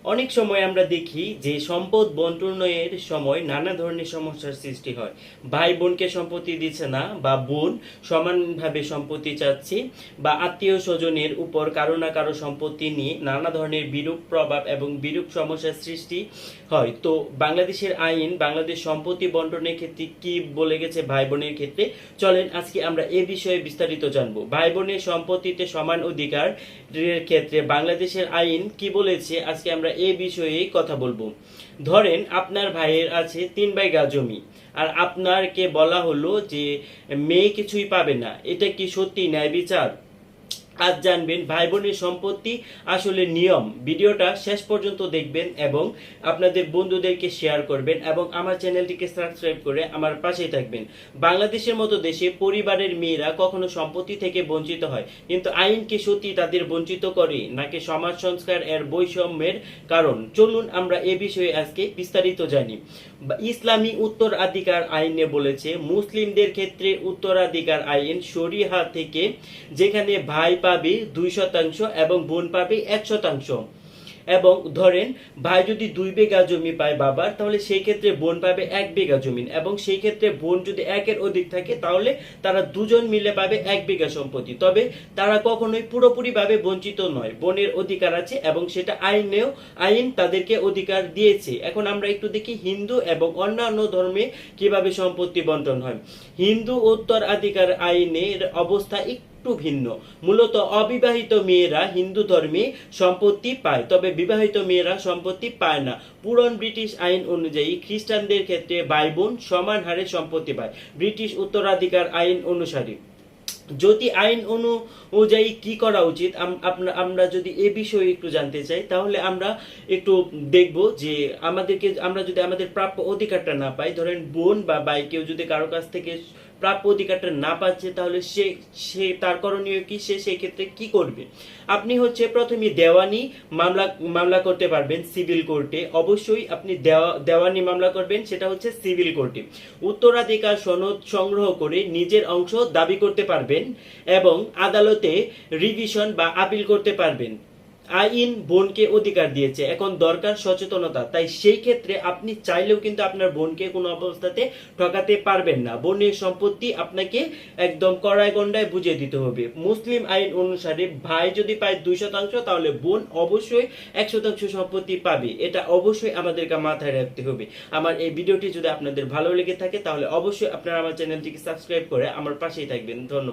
অনেক সময় আমরা দেখি যে সম্পদ বন্টনের সময় নানা ধরনের সমস্যার সৃষ্টি হয়। ভাই বোনকে সম্পত্তি দিচ্ছে না, বা বোন সমানভাবে সম্পত্তি চাচ্ছে, বা আত্মীয় স্বজনের উপর কারো না কারো সম্পত্তি নিয়ে নানা ধরনের বিরূপ প্রভাব এবং বিরূপ সমস্যার সৃষ্টি হয়। তো বাংলাদেশের আইন বাংলাদেশ সম্পত্তি বন্টনের ক্ষেত্রে কি বলে গেছে ভাই বোনের ক্ষেত্রে, চলেন আজকে আমরা এ বিষয়ে বিস্তারিত জানবো। ভাই বোনের সম্পত্তিতে সমান অধিকার এর ক্ষেত্রে বাংলাদেশের আইন কি বলেছে, আজকে আমরা এই বিষয়ে কথা বলবো। ধরেন আপনার ভাইয়ের আছে 3 বিঘা জমি, আর আপনারকে বলা হলো যে মেয়ে কিছুই পাবে না। এটা কি সত্যি ন্যায় বিচার? আজ জানবেন ভাই বোনের সম্পত্তি আসলে নিয়ম। ভিডিওটা শেষ পর্যন্ত দেখবেন এবং আপনাদের বন্ধুদেরকে শেয়ার করবেন এবং আমার চ্যানেলটিকে সাবস্ক্রাইব করে আমার পাশেই থাকবেন। বাংলাদেশের মতো দেশে পরিবারের মেয়েরা কখনো সম্পত্তি থেকে বঞ্চিত হয়, কিন্তু আইন কি সত্যি তাদের বঞ্চিত করে, নাকি সমাজ সংস্কার এর বৈষম্যের কারণ? চলুন আমরা এ বিষয়ে আজকে বিস্তারিত জানি। ইসলামী উত্তরাধিকার আইনে বলেছে মুসলিমদের ক্ষেত্রে উত্তরাধিকার আইন শরিয়া থেকে, যেখানে ভাই পাবে 2% এবং বোন পাবে 1%। এবং ধরেন ভাই যদি 2 বিঘা জমি পায় বাবার, তাহলে সেই ক্ষেত্রে বোন পাবে 1 বিঘা জমি, এবং সেই ক্ষেত্রে বোন যদি একের অধিক থাকে তাহলে তারা দুজন মিলে পাবে 1 বিঘা সম্পত্তি। তবে তারা কখনোই পুরোপুরি ভাবে বঞ্চিত নয়, বোনের অধিকার আছে এবং সেটা আইন তাদেরকে অধিকার দিয়েছে। এখন আমরা একটু দেখি হিন্দু এবং অন্যান্য ধর্মে কিভাবে সম্পত্তি বন্টন হয়। হিন্দু উত্তরাধিকার আইনের অবস্থা একটু ভিন্ন। মূলত অবিবাহিত মেয়েরা হিন্দু ধর্মে সম্পত্তি পায়, তবে বিবাহিত মেয়েরা সম্পত্তি পায় না। পুরন ব্রিটিশ আইন অনুযায়ী খ্রিস্টানদের ক্ষেত্রে ভাই বোন সমান হারে সম্পত্তি পায় ব্রিটিশ উত্তরাধিকার আইন অনুসারে। যদি আইন অনুযায়ী কি করা উচিত, আমরা যদি এ বিষয়ে একটু জানতে চাই, তাহলে আমরা একটু দেখব যে আমরা যদি আমাদের প্রাপ্য অধিকারটা না পাই, ধরেন বোন বা ভাই কেউ যদি কারো কাছ থেকে প্রাপ্য অধিকারটা না পাচ্ছে, তাহলে সে তার করণীয় কি, সে সেই ক্ষেত্রে কি করবে? আপনি প্রথমে দেওয়ানি মামলা করতে পারবেন সিভিল কোর্টে। অবশ্যই আপনি দেওয়ানি মামলা করবেন, সেটা হচ্ছে সিভিল কোর্টে। উত্তরাধিকার সনদ সংগ্রহ করে নিজের অংশ দাবি করতে পারবেন এবং আদালতে রিভিশন বা আপিল করতে পারবেন। আইন বোনকে অধিকার দিয়েছে, এখন দরকার সচেতনতা। তাই সেই ক্ষেত্রে আপনি চাইলেও কিন্তু আপনার বোনকে কোনো অবস্থাতে ঠকাতে পারবেন না। বোনের সম্পত্তি আপনাকে একদম কড়ায় গন্ডায় বুঝিয়ে দিতে হবে। মুসলিম আইন অনুসারে ভাই যদি পায় 2%, তাহলে বোন অবশ্যই 1% সম্পত্তি পাবে। এটা অবশ্যই আমাদেরকে মাথায় রাখতে হবে। আমার এই ভিডিওটি যদি আপনাদের ভালো লেগে থাকে, তাহলে অবশ্যই আপনারা আমার চ্যানেলটিকে সাবস্ক্রাইব করে আমার পাশেই থাকবেন। ধন্যবাদ।